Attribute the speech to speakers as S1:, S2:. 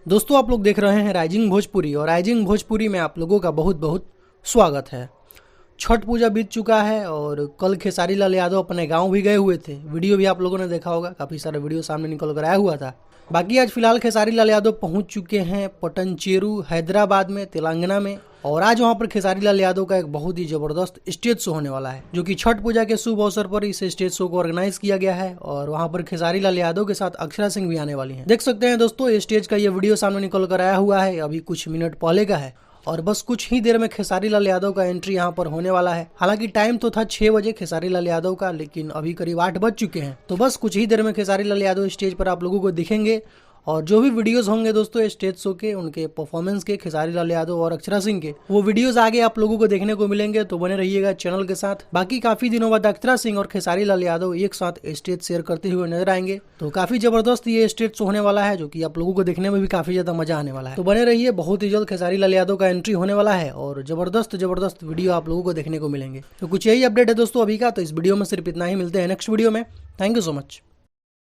S1: दोस्तों आप लोग देख रहे हैं राइजिंग भोजपुरी और राइजिंग भोजपुरी में आप लोगों का बहुत बहुत स्वागत है। छठ पूजा बीत चुका है और कल खेसारी लाल यादव अपने गांव भी गए हुए थे। वीडियो भी आप लोगों ने देखा होगा, काफ़ी सारा वीडियो सामने निकल कर आया हुआ था। बाकी आज फिलहाल खेसारी लाल यादव पहुंच चुके हैं पटनचेरू हैदराबाद में, तेलंगाना में। और आज वहां पर खेसारी लाल यादव का एक बहुत ही जबरदस्त स्टेज शो होने वाला है, जो कि छठ पूजा के शुभ अवसर पर इस स्टेज शो को ऑर्गेनाइज किया गया है। और वहां पर खेसारी लाल यादव के साथ अक्षरा सिंह भी आने वाली हैं। देख सकते हैं दोस्तों, ये स्टेज का ये वीडियो सामने निकल कर आया हुआ है, अभी कुछ मिनट पहले का है। और बस कुछ ही देर में खेसारी लाल यादव का एंट्री यहाँ पर होने वाला है। हालांकि टाइम तो था 6 बजे खेसारी लाल यादव का, लेकिन अभी करीब 8 बज चुके हैं। तो बस कुछ ही देर में खेसारी लाल यादव स्टेज पर आप लोगों को दिखेंगे। और जो भी वीडियोस होंगे दोस्तों स्टेज शो के, उनके परफॉर्मेंस के, खेसारी लाल यादव और अक्षरा सिंह के, वो वीडियोस आगे आप लोगों को देखने को मिलेंगे। तो बने रहिएगा चैनल के साथ। बाकी काफी दिनों बाद अक्षरा सिंह और खेसारी लाल यादव एक साथ स्टेज शेयर करते हुए नजर आएंगे। तो काफी जबरदस्त ये स्टेज शो होने वाला है, जो कि आप लोगों को देखने में भी काफी ज्यादा मजा आने वाला है। तो बने रहिए, बहुत ही जल्द खेसारी लाल यादव का एंट्री होने वाला है और जबरदस्त वीडियो आप लोगों को देखने को मिलेंगे। तो कुछ यही अपडेट है दोस्तों अभी का। तो इस वीडियो में सिर्फ इतना ही, मिलते हैं नेक्स्ट वीडियो में। Thank you so much.